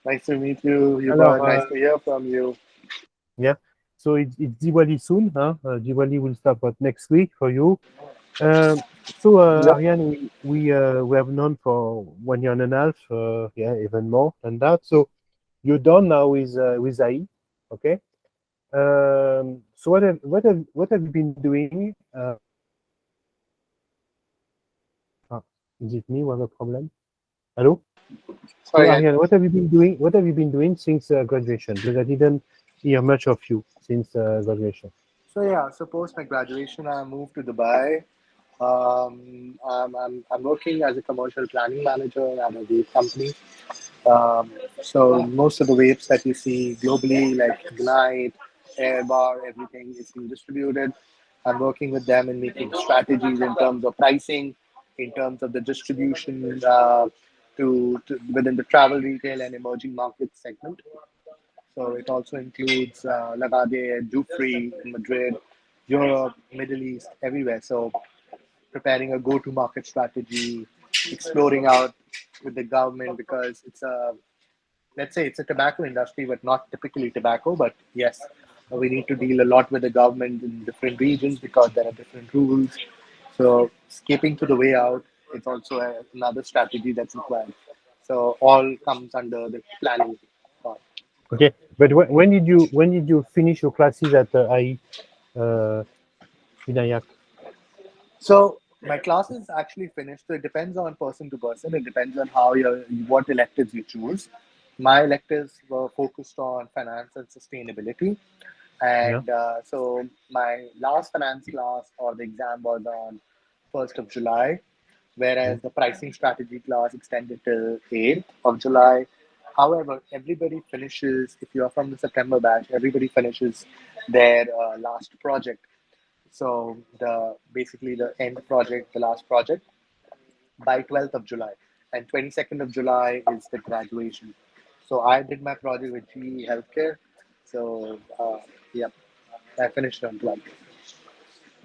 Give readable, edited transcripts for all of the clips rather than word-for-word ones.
Nice to meet you, Alors, Hubert. Nice to hear from you. yeah, so it's Diwali soon, huh? Diwali will start about next week for you. Yep. Ariane, we have known for 1 year and a half, yeah, even more than that. So you're done now with AI, okay? So what have you been doing? Is it me who have a problem? Hello? So Sorry. Ariane, what have you been doing? What have you been doing since graduation? Because I didn't hear much of you since graduation. So post my graduation, I moved to Dubai. I'm working as a commercial planning manager at a vape company. So most of the vapes that you see globally, like Ignite, Airbar, everything is being distributed. I'm working with them in making strategies in terms of pricing, in terms of the distribution to within the travel, retail, and emerging markets segment. So it also includes Lagade, Dufry in Madrid, Europe, Middle East, everywhere. So preparing a go-to-market strategy, exploring out with the government because it's a, let's say it's a tobacco industry, but not typically tobacco. But yes, we need to deal a lot with the government in different regions because there are different rules. So escaping to the way out is also another strategy that's required. So all comes under the planning part. Okay, but when did you finish your classes at IE, uh, Vinayak? So my classes actually finished. So it depends on person to person. It depends on how your what electives you choose. My electives were focused on finance and sustainability, Yeah. and so my last finance class or the exam was on 1st of July, Mm. whereas the pricing strategy class extended till 8th of July. However, everybody finishes. If you are from the September batch, everybody finishes their last project. So the basically the end project, the last project, by 12th of July, and 22nd of July is the graduation. So I did my project with GE Healthcare. So yeah, I finished on 12th.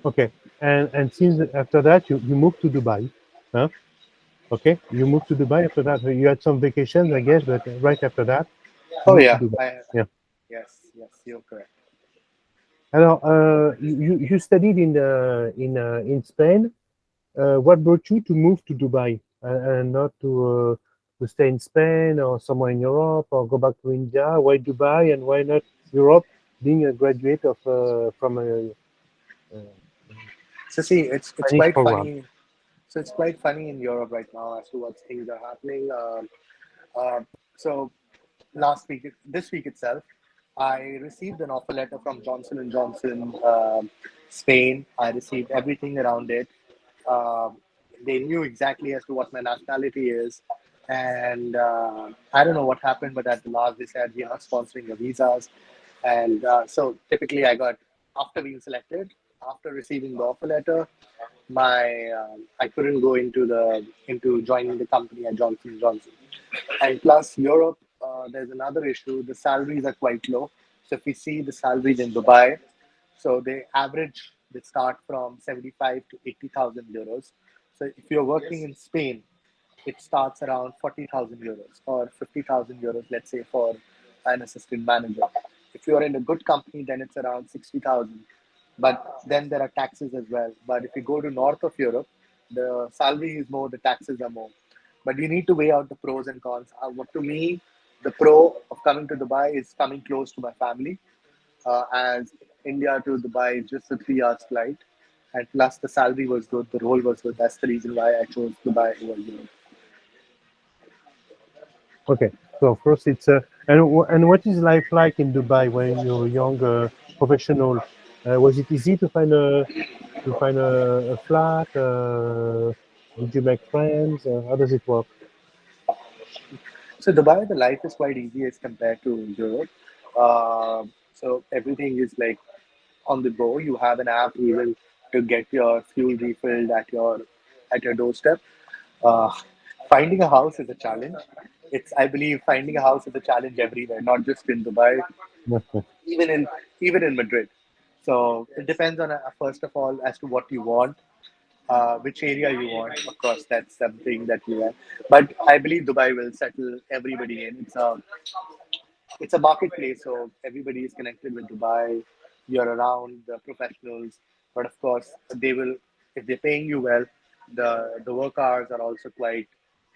Okay, and since after that you moved to Dubai, huh? Okay, you moved to Dubai after that. So you had some vacations, I guess, but right after that you Oh moved to yeah, Dubai. I Yeah. yes, you're correct. Alors, you studied in Spain. What brought you to move to Dubai and not to stay in Spain or somewhere in Europe or go back to India? Why Dubai and why not Europe? Being a graduate of from a So see, it's Spanish quite program. funny. So it's quite funny in Europe right now as to what things are happening. Uh, so last week, this week itself, I received an offer letter from Johnson and Johnson, Spain. I received everything around it. Um they knew exactly as to what my nationality is, and I don't know what happened, but at the last they said we are not sponsoring your visas, and so typically I got after being selected, after receiving the offer letter, my I couldn't go into joining the company at Johnson and Johnson. And plus, Europe, there's another issue. The salaries are quite low. So if we see the salaries in Dubai, so they start from 75 to 80,000 euros. So if you're working in Spain, it starts around 40,000 euros or 50,000 euros, let's say, for an assistant manager. If you're in a good company, then it's around 60,000. But then there are taxes as well. But if you go to north of Europe, the salary is more, the taxes are more. But you need to weigh out the pros and cons. To me, the pro of coming to Dubai is coming close to my family, as India to Dubai is just a 3 hours flight. And plus, the salary was good, the role was good. That's the reason why I chose Dubai over Europe. Okay, so of course it's and what is life like in Dubai when you're a young professional? Was it easy to find a flat? Did you make friends? How does it work? So Dubai, the life is quite easy as compared to Europe. So everything is like on the go. You have an app even to get your fuel refilled at your doorstep. Uh, Finding a house is a challenge. It's I believe finding a house is a challenge everywhere, not just in Dubai, Okay. even in Madrid. So it depends on first of all as to what you want. which area you want. Of course, that's something that you want. But I believe Dubai will settle everybody in. It's a marketplace, so everybody is connected with Dubai. You're around the professionals, but of course, they will if they're paying you well. The work hours are also quite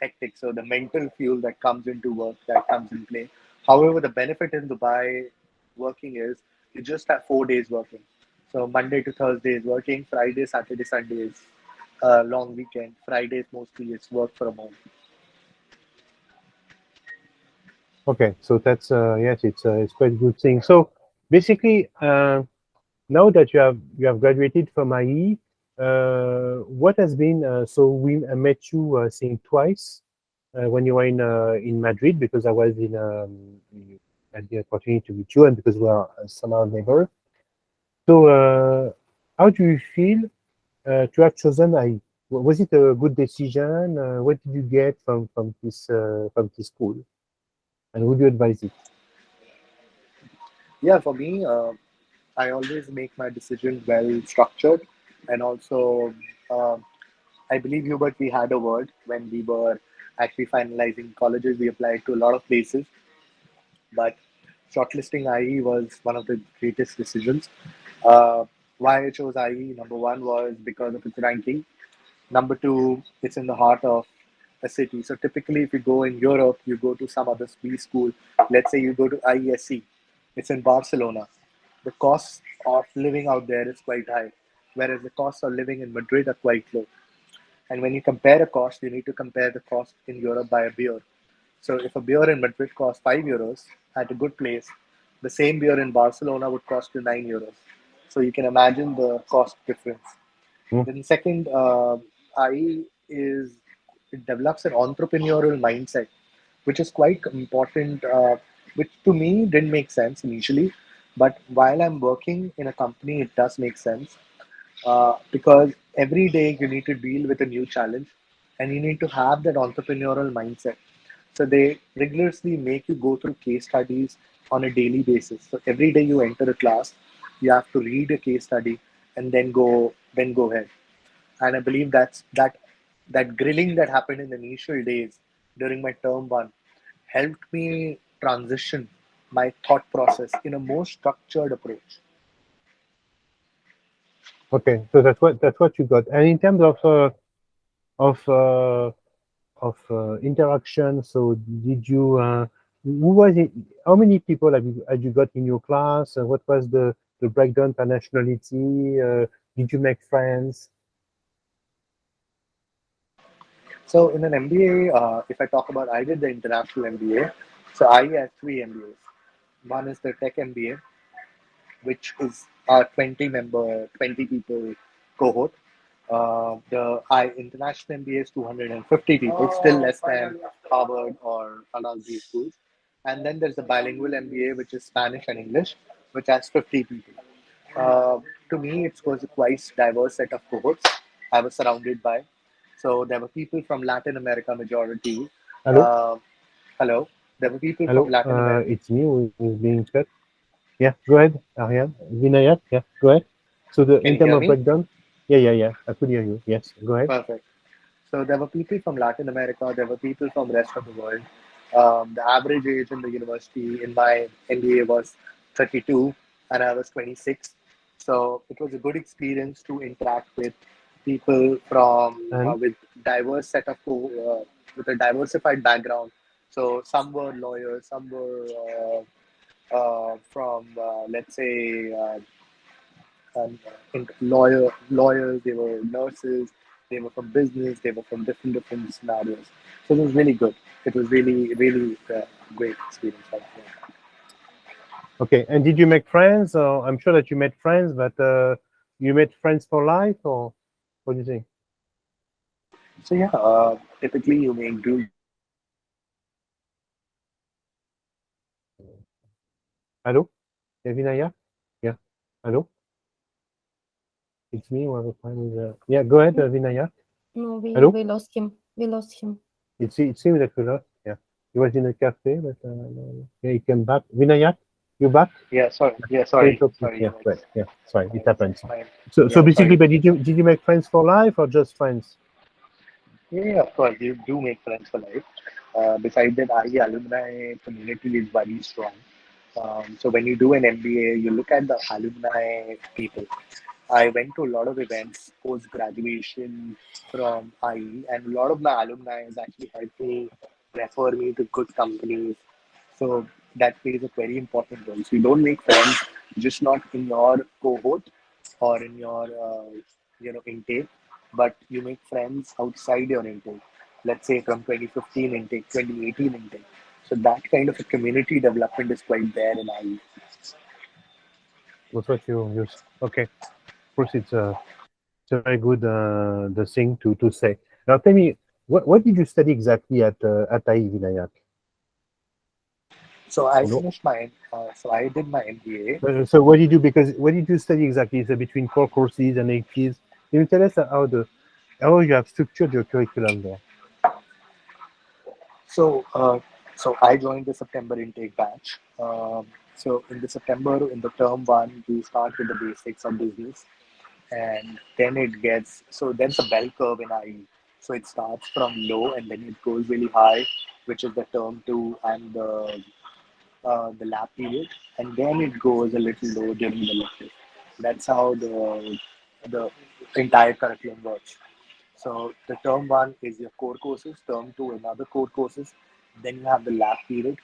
hectic, so the mental fuel that comes into work that comes in play. However, the benefit in Dubai working is you just have 4 days working. So Monday to Thursday is working, Friday, Saturday, Sunday is long weekend. Fridays mostly it's work from home. Okay, so that's yes, it's quite a good thing. So basically, now that you have graduated from IE, what has been so we I met you I think twice when you were in Madrid because I was in had the opportunity to meet you and because we are somehow neighbor. So how do you feel to have chosen IE? Was it a good decision? What did you get from this school, and would you advise it? Yeah, for me, I always make my decision well structured, and also um I believe Hubert, we had a word when we were actually finalizing colleges. We applied to a lot of places, but shortlisting IE was one of the greatest decisions. Uh, why I chose IE, number one, was because of its ranking. Number two, it's in the heart of a city. So typically, if you go in Europe, you go to some other B school. Let's say you go to IESC, it's in Barcelona. The cost of living out there is quite high, whereas the costs of living in Madrid are quite low. And when you compare a cost, you need to compare the cost in Europe by a beer. So if a beer in Madrid costs €5 at a good place, the same beer in Barcelona would cost you €9. So you can imagine the cost difference. Hmm? Then second, I is it develops an entrepreneurial mindset, which is quite important. Which to me didn't make sense initially, but while I'm working in a company, it does make sense because every day you need to deal with a new challenge and you need to have that entrepreneurial mindset. So they rigorously make you go through case studies on a daily basis. So every day you enter a class, you have to read a case study and then go ahead. And I believe that grilling that happened in the initial days during my term one helped me transition my thought process in a more structured approach. Okay, so that's what you got. And in terms of uh, interaction, so did you? Who was it? How many people have you got in your class? What was the breakdown per nationality? Did you make friends? So in an MBA, if I talk about, I did the international MBA. So I had three MBAs. One is the tech MBA, which is a 20 people cohort. The I international MBA is 250 people, still less than Harvard or Al-Azhar schools. And then there's the bilingual MBA, which is Spanish and English, which has 50 people. Uh, to me, it was a quite diverse set of cohorts I was surrounded by. So there were people from Latin America, majority. Hello, Uh, hello. There were people from hello. Latin America. It's me who's being cut. Yeah, go ahead, Ariane. Vinayak. Yeah, go ahead. So Can in you terms hear of me? breakdown, yeah. I could hear you. Yes, go ahead. Perfect. So there were people from Latin America, there were people from the rest of the world. The average age in the university in my MBA was 32 and I was 26. So it was a good experience to interact with people from And with diverse set of with a diversified background. So some were lawyers, some were from let's say lawyers, they were nurses, they were from business, they were from different scenarios. So it was really good. It was really great experience for me. okay, and did you make friends? I'm sure that you made friends, but you made friends for life, or what do you think? So yeah, typically you may do. Hello, yeah, Vinaya? Yeah, hello, it's me. Who have a friend with, yeah, go ahead, Vinaya. No, we Hello, we lost him. We lost him. it seems that we lost. Yeah, he was in a cafe, but yeah, he came back. Vinaya? You back? Yeah, sorry. Yeah, Very sorry. talking. Sorry, Yeah, Alex. right. Yeah, sorry, it happens. Fine. So Yeah, basically, sorry. but did you make friends for life or just friends? Yeah, of course, you do make friends for life. Besides that, IE alumni community is very strong. So when you do an MBA, you look at the alumni people. I went to a lot of events post graduation from IE, and a lot of my alumni has actually helped me refer me to good companies. So that plays a very important role. So you don't make friends just not in your cohort or in your intake, but you make friends outside your intake. Let's say from 2015 intake, 2018 intake. So that kind of a community development is quite there in IE. That's what you use. Okay, of course, it's a very good the thing to say. Now tell me, what did you study exactly at IE Vinayak? So I No. finished my, so I did my MBA. So what did you because what did you study exactly? So between core courses and electives, can you tell us how you have structured your curriculum there? So, so I joined the September intake batch. So in the September, in the term one, you start with the basics of business, and then it gets so there's a bell curve in IE. So it starts from low and then it goes really high, which is the term two and the lab period, and then it goes a little low during the lecture. That's how the entire curriculum works. So the term one is your core courses, term two another core courses. Then you have the lab period.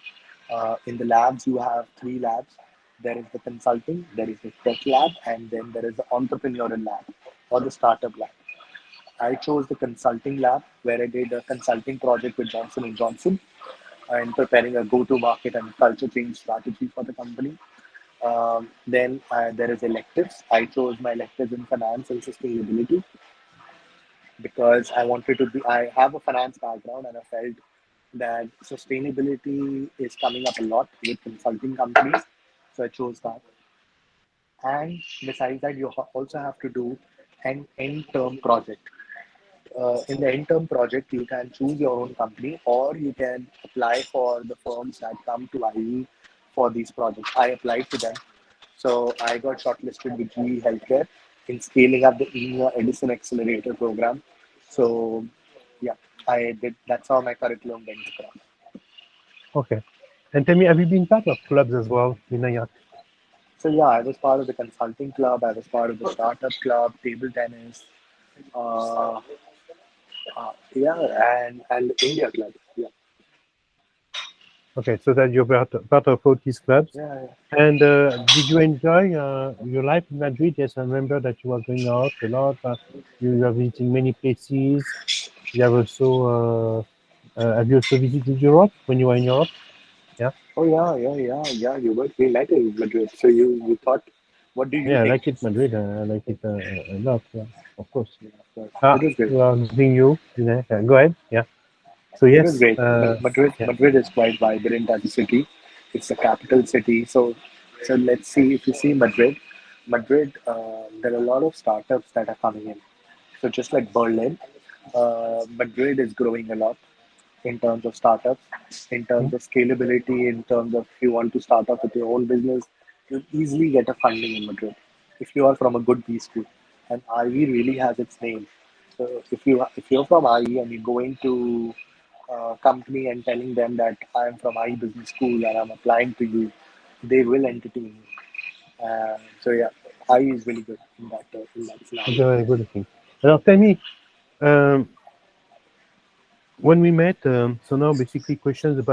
In the labs, you have three labs. There is the consulting, there is the tech lab, and then there is the entrepreneurial lab or the startup lab. I chose the consulting lab where I did a consulting project with Johnson and Johnson and preparing a go-to-market and culture change strategy for the company. Then there is electives. I chose my electives in finance and sustainability because I wanted to be. I have a finance background, and I felt that sustainability is coming up a lot with consulting companies, so I chose that. And besides that, you also have to do an end-term project. In the end-term project, you can choose your own company, or you can apply for the firms that come to IE for these projects. I applied to them, so I got shortlisted with GE Healthcare in scaling up the EMEA Edison Accelerator program. So, yeah, I did. That's how my curriculum went across. Okay, and tell me, have you been part of clubs as well, Vinayak? So yeah, I was part of the consulting club. I was part of the startup club, table tennis. Uh, yeah, and the India club. Yeah, Okay, so that you're part of all these clubs. yeah, yeah. And did you enjoy your life in Madrid? Yes, I remember that you were going out a lot. You are visiting many places. You have have you also visited Europe when you were in Europe? Yeah, Oh yeah. You were we met in Madrid. So you thought, what do you yeah, I think? like it, Madrid. I like it a lot. Yeah, of course. Yeah, but Ah, it was great. we are losing you. Yeah, go ahead. Yeah. So It was yes, great. yeah. Madrid is quite vibrant as a city. It's the capital city. So let's see if you see Madrid. Madrid, there are a lot of startups that are coming in. So just like Berlin, Madrid is growing a lot in terms of startups, in Hmm? terms of scalability, in terms of if you want to start up with your own business, you'll easily get a funding in Madrid if you are from a good B school. And IE really has its name. So if you're from IE and you're going to a company and telling them that I'm from IE Business School and I'm applying to you, they will entertain you. So yeah, IE is really good in that It's scenario. a very good thing. Now tell me, um, when we met, so now basically questions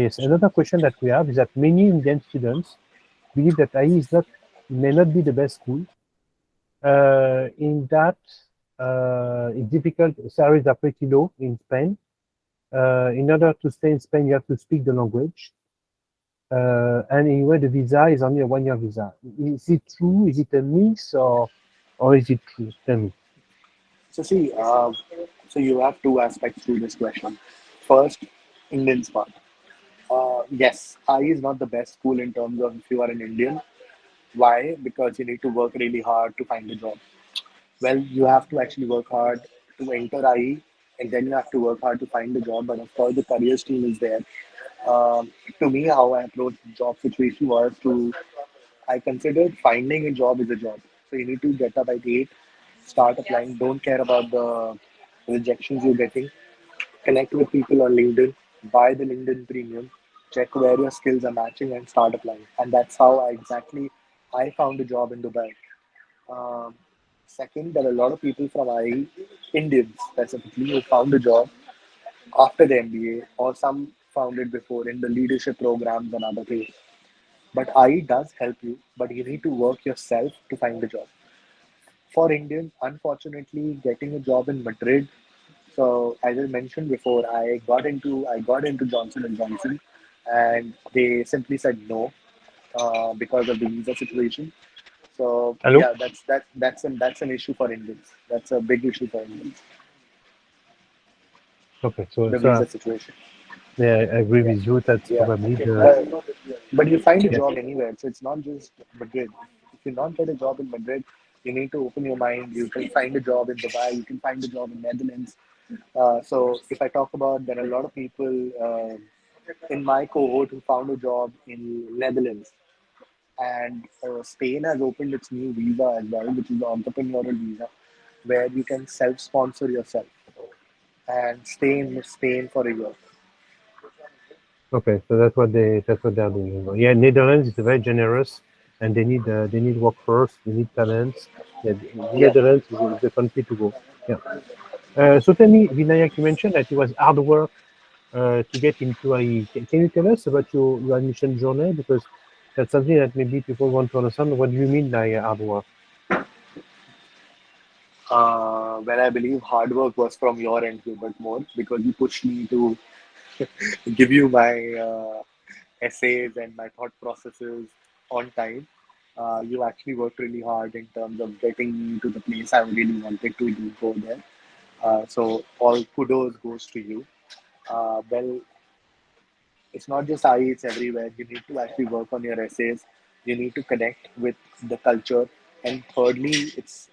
yes. Another question that we have is that many Indian students believe that IE is not may not be the best school. In that it's difficult. Salaries are pretty low in Spain. In order to stay in Spain, you have to speak the language. And anyway, the visa is only a 1 year visa. Is it true? Is it a mix or is it true? Tell me. So see, so you have two aspects to this question. First, Indian's part. Yes, IE is not the best school in terms of if you are an Indian. Why? Because you need to work really hard to find a job. Well, you have to actually work hard to enter IE, and then you have to work hard to find a job. But of course, the careers team is there. To me, how I approached the job situation was to I considered finding a job is a job. So you need to get up at 8, start applying. Don't care about the rejections you're getting. Connect with people on LinkedIn, buy the LinkedIn premium, check where your skills are matching, and start applying. And that's how I found a job in Dubai. Um, Second, there are a lot of people from IE, Indians specifically, who found a job after the MBA, or some found it before in the leadership programs and other things. But IE does help you, but you need to work yourself to find a job. For Indians, unfortunately, getting a job in Madrid. So as I mentioned before, I got into Johnson and Johnson, and they simply said no because of the visa situation. So Hello? yeah, that's an issue for Indians. That's a big issue for Indians. Okay, so The so visa situation. yeah, I agree Yeah, with you. That's yeah. probably Okay. the But you find a yeah. job anywhere, so it's not just Madrid. If you not get a job in Madrid, you need to open your mind. You can find a job in Dubai. You can find a job in Netherlands. So if I talk about, there are a lot of people in my cohort who found a job in Netherlands, and Spain has opened its new visa as well, which is the entrepreneurial visa, where you can self-sponsor yourself and stay in Spain for a year. Okay, so that's what they're doing. Yeah, Netherlands is very generous, and they need workforce, they need talents. Yeah, the Yeah. Netherlands is the country to go. Yeah. So tell me, Vinayak, you mentioned that it was hard work to get into IE. Can you tell us about your admission journey? Because that's something that maybe people want to understand. What do you mean by hard work? When I believe hard work was from your end, but more because you pushed me to give you my essays and my thought processes on time. You actually worked really hard in terms of getting me to the place I really wanted to do, go there. So all kudos goes to you. Well, it's not just IE, it's everywhere. You need to actually work on your essays. You need to connect with the culture. And thirdly, it's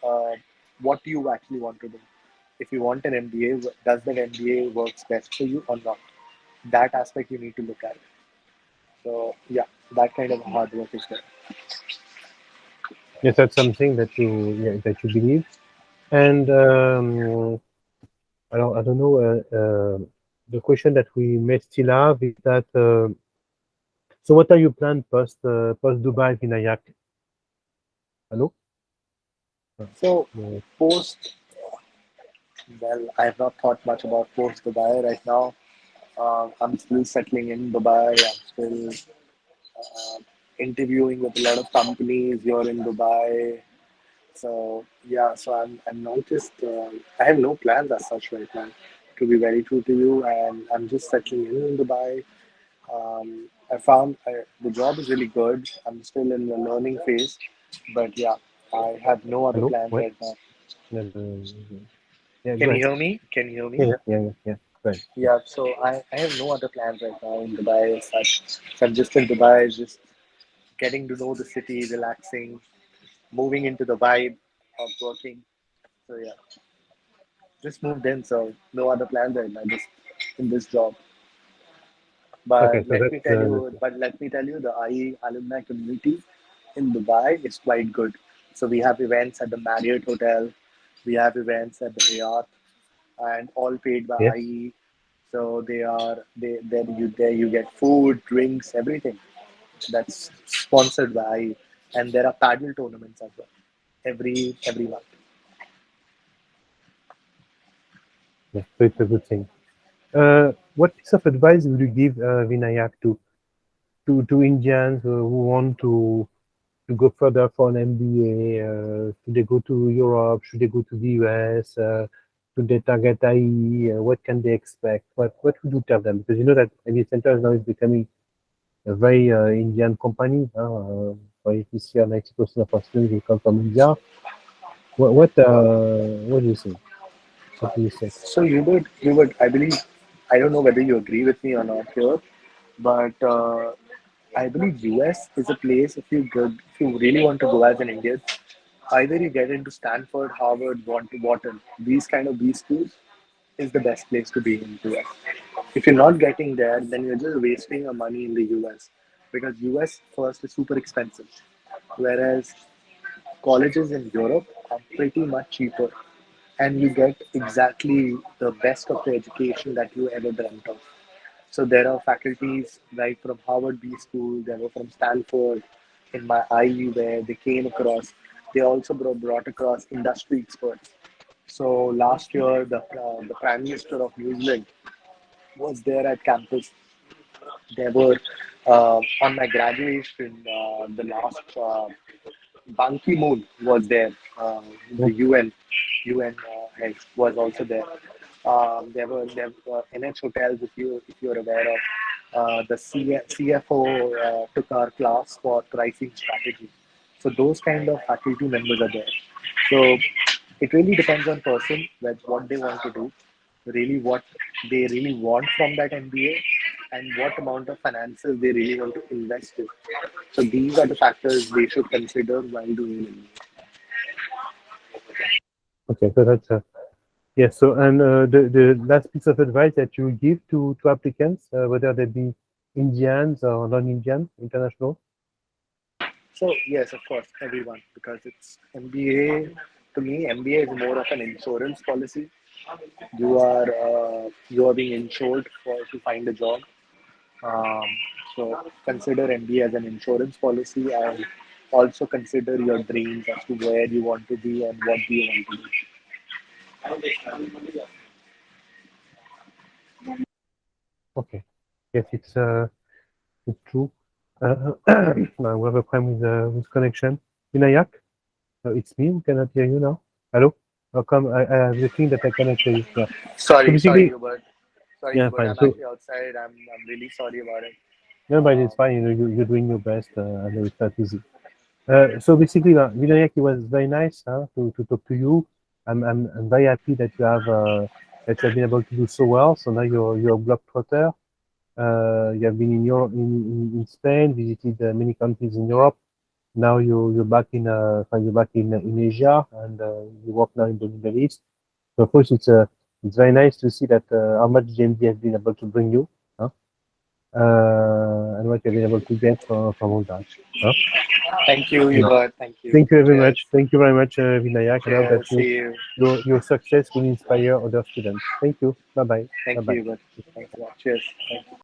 what you actually want to do. If you want an MBA, does that MBA works best for you or not? That aspect you need to look at. So yeah, that kind of hard work is there. Is that something that you believe? And I don't know. The question that we may still have is that. So, what are your plans post Dubai, Vinayak? Hello. So Uh, post, well, I have not thought much about post Dubai right now. I'm still settling in Dubai. I'm still uh, interviewing with a lot of companies here in Dubai. So yeah, so I'm not just I have no plans as such right now. To be very true to you, and I'm just settling in Dubai. I found the job is really good. I'm still in the learning phase, but yeah, I have no other Hello. plans Wait. right now. Yeah. Go Can you ahead. hear me? Can you hear Yeah. me? Yeah. Go ahead. Yeah, so I have no other plans right now in Dubai as such. So I'm just in Dubai, just getting to know the city, relaxing, moving into the vibe of working. So yeah, just moved in, so no other plans right now, just in this job. Okay. But So let me tell that's you, the IE alumni community in Dubai is quite good. So we have events at the Marriott Hotel, we have events at the Hyatt, and all paid by yes. IE. So there you get food, drinks, everything that's sponsored by IE, and there are paddle tournaments as well every month. Yeah. So it's a good thing. What piece of advice would you give Vinayak to Indians who want to go further for an MBA? Should they go to Europe? Should they go to the US? Should they target IE? What can they expect? What would you tell them? Because you know that MBA Center now is becoming a very Indian company. For this year, 90% of our students will come from India. What do you say? What do you say? So you would, I believe, I don't know whether you agree with me or not here, but I believe US is a place if you really want to go as an Indian, either you get into Stanford, Harvard, Wharton, these kind of B schools is the best place to be in US. If you're not getting there, then you're just wasting your money in the US, because US first is super expensive, whereas colleges in Europe are pretty much cheaper, and you get exactly the best of the education that you ever dreamt of. So there are faculties right from Harvard B School, there were from Stanford, in my IU where they came across. They also brought across industry experts. So last year, the Prime Minister of New Zealand was there at campus. There were on my graduation, the last Ban Ki-moon was there. Yeah. The UN head was also there. There were NH hotels, if you're aware of. The CFO took our class for pricing strategy. So those kind of faculty members are there. So it really depends on person with what they want to do, really what they really want from that MBA, and what amount of finances they really want to invest in. So these are the factors they should consider while doing an MBA. Okay, so that's yes. So, and the last piece of advice that you give to applicants, whether they be Indians or non-Indian, international. So yes, of course, everyone, because it's MBA. To me, MBA is more of an insurance policy. You are being insured for to find a job. Um, so consider MBA as an insurance policy, and also consider your dreams as to where you want to be and what do you want to do. Okay. Yes, it's true. We have a problem with connection. Vinayak, it's me who cannot hear you now. Hello? How come I have the thing that I cannot hear you? Yeah. So Sorry, basically, Hubert. Sorry, yeah, Hubert. fine. I'm So actually outside. I'm really sorry about it. no, but it's Um, fine. You know, you're doing your best. I know it's not easy. So basically, Vinayak, it was very nice to talk to you. I'm very happy that you have been able to do so well. So now you're a globetrotter. You have been in Spain, visited many countries in Europe. Now you're back in Asia, and you work now in the Middle East. So of course it's very nice to see that how much GMB has been able to bring you, huh? And what you've been able to get from all that. Huh? Thank you, Yeah. Hubert. Thank you. Thank you very Cheers. much. Thank you very much, Vinayak. And I hope that Cheers. See you. your success will inspire other students. Thank you. Bye bye. Bye Thank bye. you, Hubert. Thanks a lot. Cheers. Thank you.